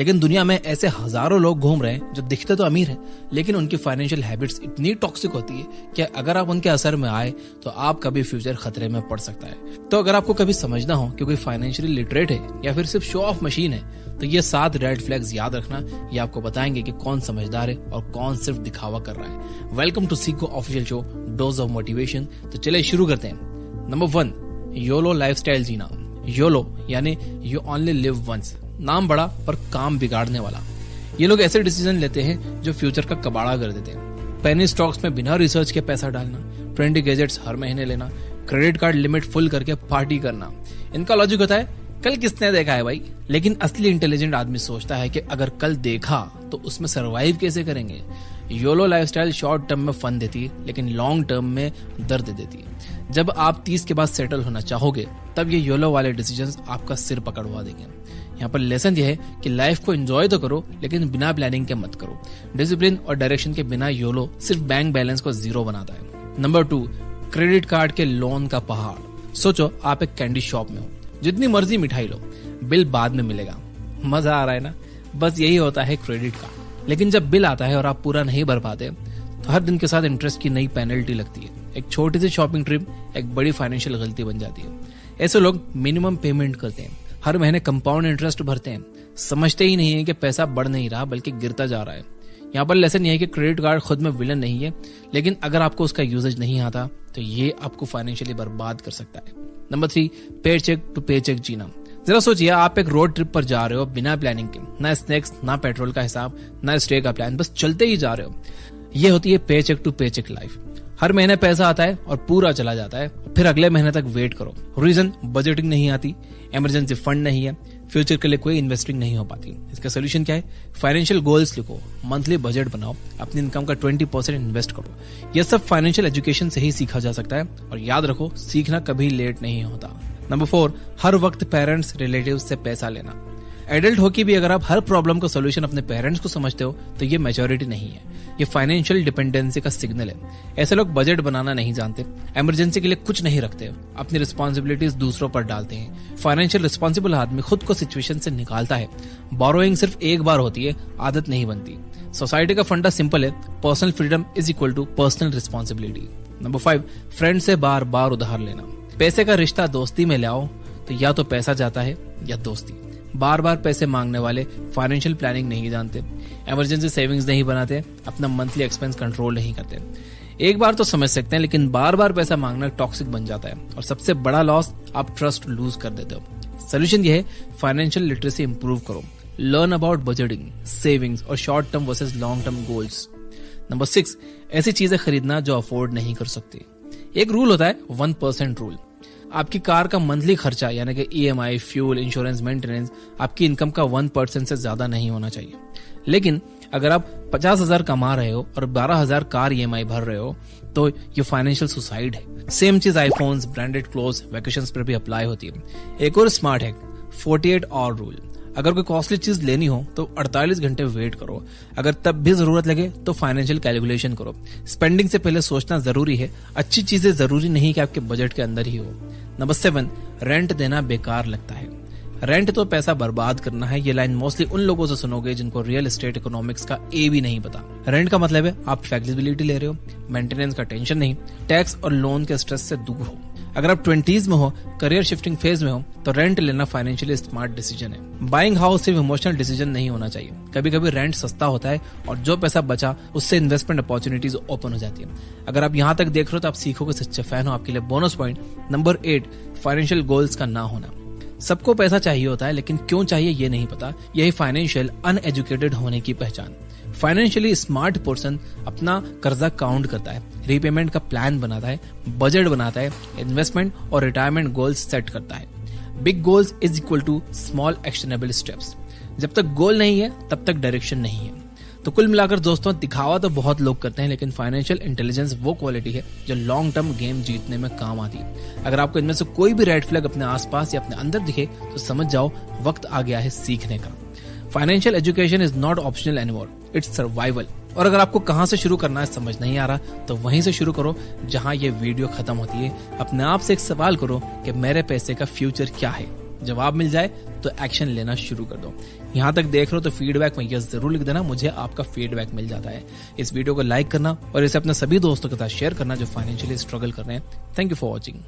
लेकिन दुनिया में ऐसे हजारों लोग घूम रहे हैं जो दिखते तो अमीर हैं, लेकिन उनकी फाइनेंशियल हैबिट्स इतनी टॉक्सिक होती है कि अगर आप उनके असर में आए तो आपका भी फ्यूचर खतरे में पड़ सकता है। तो अगर आपको कभी समझना हो कि कोई फाइनेंशियली लिटरेट है या फिर सिर्फ शो ऑफ मशीन है, तो ये 7 रेड फ्लैग्स याद रखना। ये आपको बताएंगे कि कौन समझदार है और कौन सिर्फ दिखावा कर रहा है। Welcome to Seekho official show dose of motivation. तो चलिए शुरू करते हैं। नंबर 1, योलो लाइफस्टाइल जीना। योलो यानी यू ओनली लिव वंस। नाम बड़ा पर काम बिगाड़ने वाला। ये लोग ऐसे डिसीजन लेते हैं जो फ्यूचर का कबाड़ा कर देते हैं। पेनी स्टॉक्स में बिना रिसर्च के पैसा डालना, ट्रेंडी गैजेट्स हर महीने लेना, क्रेडिट कार्ड लिमिट फुल करके पार्टी करना। इनका लॉजिक होता है कल किसने देखा है भाई। लेकिन असली इंटेलिजेंट आदमी सोचता है कि अगर कल देखा तो उसमें सरवाइव कैसे करेंगे। योलो लाइफस्टाइल शॉर्ट टर्म में फन देती है लेकिन लॉन्ग टर्म में दर्द देती है। जब आप 30 के बाद सेटल होना चाहोगे तब ये योलो वाले डिसीजंस आपका सिर पकड़वा देंगे। यहाँ पर लेसन यह है कि लाइफ को एंजॉय तो करो लेकिन बिना प्लानिंग के मत करो। डिसिप्लिन और डायरेक्शन के बिना योलो सिर्फ बैंक बैलेंस को 0 बनाता है। नंबर 2, क्रेडिट कार्ड के लोन का पहाड़। सोचो आप एक कैंडी शॉप में हो, जितनी मर्जी मिठाई लो, बिल बाद में मिलेगा। मजा आ रहा है ना। बस यही होता है क्रेडिट कार्ड। लेकिन जब बिल आता है और आप पूरा नहीं भर पाते तो हर दिन के साथ इंटरेस्ट की नई पेनल्टी लगती है। एक छोटी सी शॉपिंग ट्रिप एक बड़ी फाइनेंशियल गलती बन जाती है। ऐसे लोग मिनिमम पेमेंट करते हैं, हर महीने कंपाउंड इंटरेस्ट भरते हैं, समझते ही नहीं है कि पैसा बढ़ नहीं रहा बल्कि गिरता जा रहा है। यहाँ पर लेसन यह है कि क्रेडिट कार्ड खुद में विलन नहीं है, लेकिन अगर आपको उसका यूजेज नहीं आता तो ये आपको फाइनेंशियली बर्बाद कर सकता है। नंबर 3, पे चेक टू पे चेक जीना। जरा सोचिए आप एक रोड ट्रिप पर जा रहे हो बिना प्लानिंग के, ना स्नैक्स, ना पेट्रोल का हिसाब, ना स्टे का प्लान, बस चलते ही जा रहे हो। ये होती है पे चेक टू पे चेक लाइफ। हर महीने पैसा आता है और पूरा चला जाता है, फिर अगले महीने तक वेट करो। रीजन, बजटिंग नहीं आती, इमरजेंसी फंड नहीं है, फ्यूचर के लिए कोई इन्वेस्टिंग नहीं हो पाती। इसका सोल्यूशन क्या है? फाइनेंशियल गोल्स लिखो, मंथली बजट बनाओ, अपनी इनकम का 20% इन्वेस्ट करो। यह सब फाइनेंशियल एजुकेशन से ही सीखा जा सकता है और याद रखो सीखना कभी लेट नहीं होता। नंबर 4, हर वक्त पेरेंट्स रिलेटिव्स से पैसा लेना। एडल्ट होके भी अगर आप हर प्रॉब्लम का सोल्यूशन अपने पेरेंट्स को समझते हो तो ये मैच्योरिटी नहीं है, ये फाइनेंशियल डिपेंडेंसी का सिग्नल है। ऐसे लोग बजट बनाना नहीं जानते, इमरजेंसी के लिए कुछ नहीं रखते, अपनी रिस्पॉन्सिबिलिटीज दूसरों पर डालते हैं। फाइनेंशियल रिस्पॉन्सिबल आदमी खुद को सिचुएशन से निकालता है। बोरोइंग सिर्फ एक बार होती है, आदत नहीं बनती। सोसाइटी का फंडा सिंपल है, personal freedom is equal to personal responsibility. Number 5, friend से बार बार उधार लेना। पैसे का रिश्ता दोस्ती में ले आओ तो या तो पैसा जाता है या दोस्ती। बार बार पैसे मांगने वाले फाइनेंशियल प्लानिंग नहीं जानते, इमरजेंसी सेविंग्स नहीं बनाते, अपना मंथली एक्सपेंस कंट्रोल नहीं करते। एक बार तो समझ सकते हैं लेकिन बार बार पैसा मांगना टॉक्सिक बन जाता है और सबसे बड़ा लॉस, आप ट्रस्ट लूज कर देते हो। सोल्यूशन ये है, फाइनेंशियल लिटरेसी इंप्रूव करो, लर्न अबाउट बजटिंग, सेविंग्स और short term versus long term goals. Number 6, ऐसी चीजें खरीदना जो अफोर्ड नहीं कर सकती। एक रूल होता है 1% रूल। आपकी कार का मंथली खर्चा यानी कि EMI, फ्यूल, इंश्योरेंस, मेंटेनेंस आपकी इनकम का 1% से ज्यादा नहीं होना चाहिए। लेकिन अगर आप 50,000 कमा रहे हो और 12,000 कार EMI भर रहे हो तो ये फाइनेंशियल सुसाइड है। सेम चीज आईफोन्स, ब्रांडेड क्लोथ्स, वैकेशंस पर भी अप्लाई होती है। एक और स्मार्ट है 48 आवर रूल। अगर कोई कॉस्टली चीज लेनी हो तो 48 घंटे वेट करो। अगर तब भी जरूरत लगे तो फाइनेंशियल कैलकुलेशन करो। स्पेंडिंग से पहले सोचना जरूरी है, अच्छी चीजें जरूरी नहीं कि आपके बजट के अंदर ही हो। नंबर 7, रेंट देना बेकार लगता है। रेंट तो पैसा बर्बाद करना है। ये लाइन मोस्टली उन लोगों से सुनोगे जिनको रियल एस्टेट इकोनॉमिक्स का ए भी नहीं पता। रेंट का मतलब है आप फ्लेक्सिबिलिटी ले रहे हो, मेंटेनेंस का टेंशन नहीं, टैक्स और लोन के स्ट्रेस से दूर हो। अगर आप 20s में हो, करियर शिफ्टिंग फेज में हो तो रेंट लेना फाइनेंशियली स्मार्ट डिसीजन है। बाइंग हाउस सिर्फ इमोशनल डिसीजन नहीं होना चाहिए। कभी कभी रेंट सस्ता होता है और जो पैसा बचा उससे इन्वेस्टमेंट अपॉर्चुनिटीज ओपन हो जाती है। अगर आप यहाँ तक देख रहे हो तो आप सीखोगे, सच्चे फैन हो। आपके लिए bonus point number 8, financial goals का ना होना। सबको पैसा चाहिए होता है लेकिन क्यों चाहिए ये नहीं पता। यही फाइनेंशियल अनएजुकेटेड होने की पहचान। फाइनेंशियली स्मार्ट पर्सन अपना कर्जा काउंट करता है, रीपेमेंट का प्लान बनाता है, बजट बनाता है, इन्वेस्टमेंट और रिटायरमेंट गोल्स सेट करता है। Big goals is equal to small actionable steps. जब तक गोल नहीं है तब तक डायरेक्शन नहीं है। तो कुल मिलाकर दोस्तों, दिखावा तो बहुत लोग करते हैं लेकिन फाइनेंशियल इंटेलिजेंस वो क्वालिटी है जो लॉन्ग टर्म गेम जीतने में काम आती है। अगर आपको इनमें से कोई भी रेड फ्लैग अपने आसपास या अपने अंदर दिखे तो समझ जाओ वक्त आ गया है सीखने का। Financial education is not optional anymore, it's survival. और अगर आपको कहां से शुरू करना है समझ नहीं आ रहा तो वहीं से शुरू करो जहां ये वीडियो खत्म होती है। अपने आप से एक सवाल करो कि मेरे पैसे का फ्यूचर क्या है। जवाब मिल जाए तो एक्शन लेना शुरू कर दो। यहाँ तक देख रहे हो तो फीडबैक में यस जरूर लिख देना, मुझे आपका फीडबैक मिल जाता है। इस वीडियो को लाइक करना और इसे अपने सभी दोस्तों के साथ शेयर करना जो फाइनेंशियली स्ट्रगल कर रहे हैं। Thank you for watching.